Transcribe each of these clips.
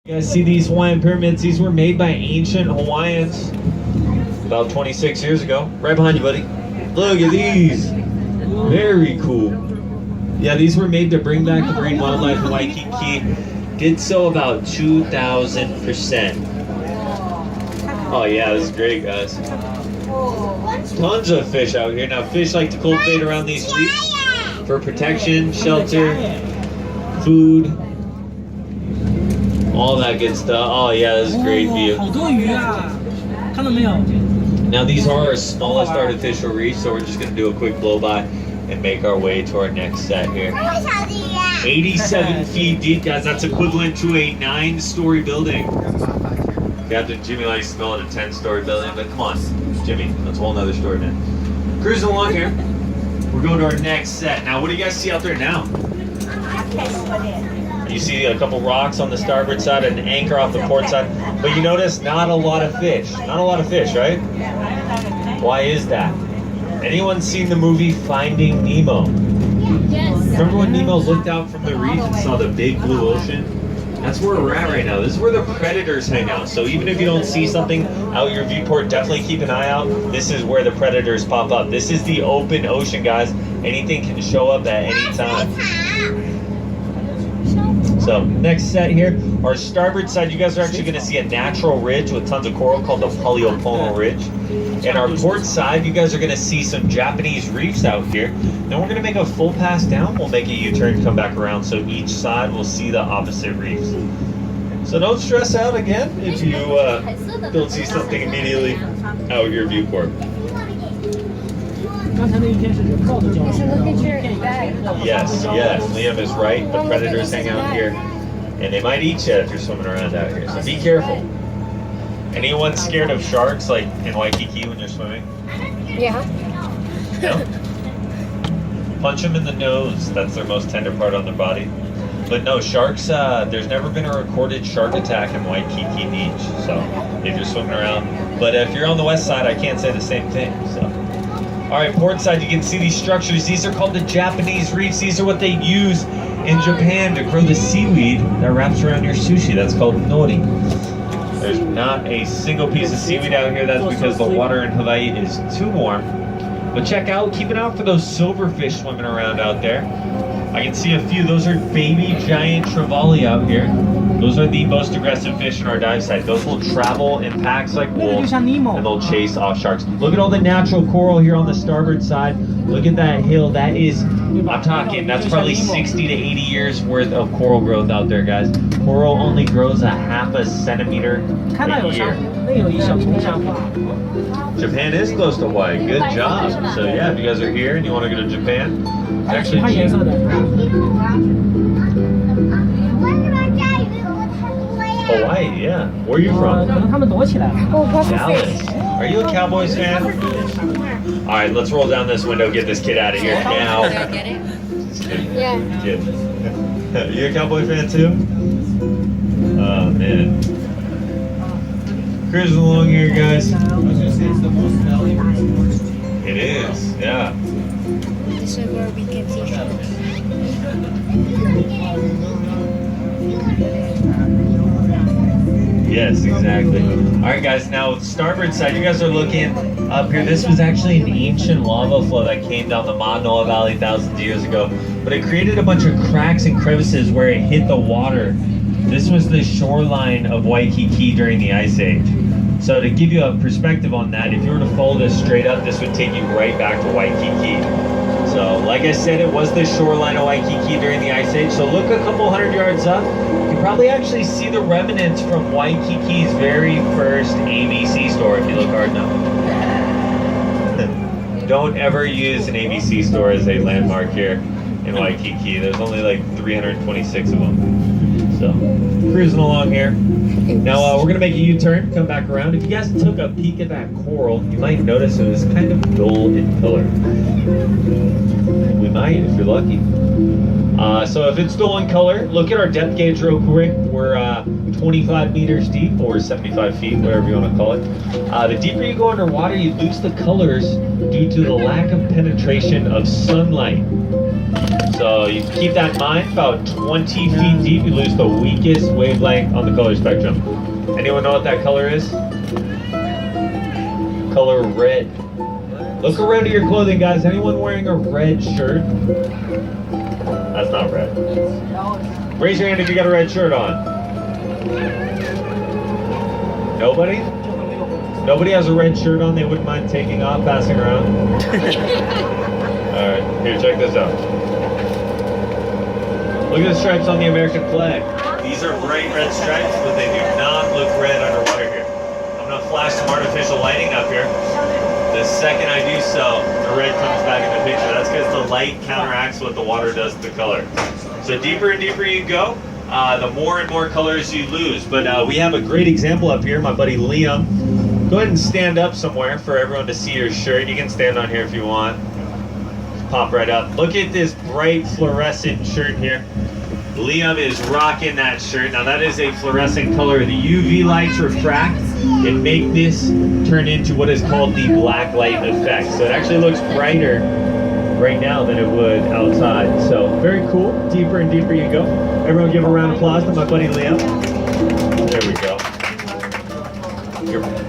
You guys see these Hawaiian pyramids? These were made by ancient Hawaiians about 26 years ago. Right behind you, buddy. Look at these. Very cool. Yeah, these were made to bring back the marine wildlife in Waikiki. Did so about 2,000%. Oh yeah, this is great, guys. Tons of fish out here. Now, fish like to cultivate around these reefs for protection, shelter, food, all that good stuff. Oh yeah, this is a great view. Now these are our smallest artificial reefs, so we're just going to do a quick blow-by and make our way to our next set here. 87 feet deep, guys. That's equivalent to a 9-story building. Captain Jimmy likes to call it a 10-story building, but come on, Jimmy, that's a whole nother story, man. Cruising along here. We're going to our next set. Now, what do you guys see out there now? You see a couple rocks on the starboard side and an anchor off the port side, but you notice not a lot of fish. Not a lot of fish, right? Why is that? Anyone seen the movie Finding Nemo? Yes. Remember when Nemo looked out from the reef and saw the big blue ocean? That's where we're at right now. This is where the predators hang out. So even if you don't see something out your viewport, definitely keep an eye out. This is where the predators pop up. This is the open ocean, guys. Anything can show up at any time. So next set here, our starboard side, you guys are actually going to see a natural ridge with tons of coral called the Poliopono Ridge. And our port side, you guys are going to see some Japanese reefs out here. Then we're going to make a full pass down. We'll make a U-turn, come back around, so each side will see the opposite reefs. So don't stress out again if you don't see something immediately out your viewport. Yes, Liam is right. The predators hang out here, and they might eat you if you're swimming around out here. So be careful. Anyone scared of sharks, like in Waikiki when you're swimming? Yeah. No? Punch them in the nose. That's their most tender part on their body. But no, sharks, there's never been a recorded shark attack in Waikiki Beach. So if you're swimming around. But if you're on the west side, I can't say the same thing. So. All right, port side, you can see these structures. These are called the Japanese reefs. These are what they use in Japan to grow the seaweed that wraps around your sushi. That's called nori. There's not a single piece of seaweed out here. That's because the water in Hawaii is too warm. But check out, keep an eye out for those silverfish swimming around out there. I can see a few. Those are baby giant trevally out here. Those are the most aggressive fish in our dive site. Those will travel in packs like wolves, and they'll chase off sharks. Look at all the natural coral here on the starboard side. Look at that hill. That is, I'm talking, that's probably 60 to 80 years worth of coral growth out there, guys. Coral only grows a half a centimeter a year. Japan is close to Hawaii. Good job. So yeah, if you guys are here and you want to go to Japan, it's actually cheap. Hawaii, yeah. Where are you from? Dallas. Are you a Cowboys fan? All right, let's roll down this window, get this kid out of here now. Just kidding. Yeah. Kid. You a Cowboy fan too? Oh man. Cruising along here, guys. It is, yeah. This is where we can see sharks. Yes, exactly. All right, guys, now starboard side, you guys are looking up here. This was actually an ancient lava flow that came down the Manoa Valley thousands of years ago, but it created a bunch of cracks and crevices where it hit the water. This was the shoreline of Waikiki during the Ice Age. So to give you a perspective on that, if you were to follow this straight up, this would take you right back to Waikiki. So like I said, it was the shoreline of Waikiki during the Ice Age. So look a couple hundred yards up. You can probably actually see the remnants from Waikiki's very first ABC store if you look hard enough. Don't ever use an ABC store as a landmark here in Waikiki. There's only like 326 of them. So, cruising along here. Now, we're going to make a U-turn, come back around. If you guys took a peek at that coral, you might notice it was kind of dull in color. We might, if you're lucky. So if it's dull in color, look at our depth gauge real quick. We're 25 meters deep, or 75 feet, whatever you want to call it. The deeper you go underwater, you lose the colors due to the lack of penetration of sunlight. So you keep that in mind. About 20 feet deep, you lose the weakest wavelength on the color spectrum. Anyone know what that color is? Color red. Look around at your clothing, guys. Anyone wearing a red shirt? That's not red. Raise your hand if you got a red shirt on. Nobody? Nobody has a red shirt on they wouldn't mind taking off, passing around? Alright, here, check this out. Look at the stripes on the American flag. These are bright red stripes, but they do not look red underwater here. I'm going to flash some artificial lighting up here. The second I do so, the red comes back in the picture. That's because the light counteracts what the water does to the color. So deeper and deeper you go, the more and more colors you lose. But we have a great example up here, my buddy Liam. Go ahead and stand up somewhere for everyone to see your shirt. You can stand on here if you want. Just pop right up. Look at this bright fluorescent shirt here. Liam is rocking that shirt. Now that is a fluorescent color. The UV lights refract and make this turn into what is called the black light effect. So it actually looks brighter right now than it would outside. So very cool. Deeper and deeper you go. Everyone give a round of applause to my buddy Liam. There we go.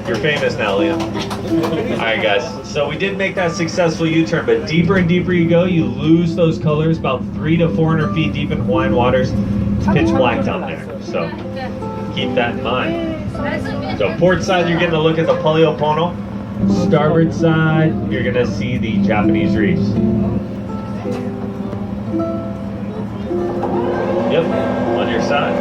You're famous now, Liam. All right, guys. So we did make that successful U-turn, but deeper and deeper you go, you lose those colors about 300 to 400 feet deep in Hawaiian waters. It's pitch black down there. So keep that in mind. So port side, you're getting a look at the Paleo. Starboard side, you're gonna see the Japanese reefs. Yep, on your side.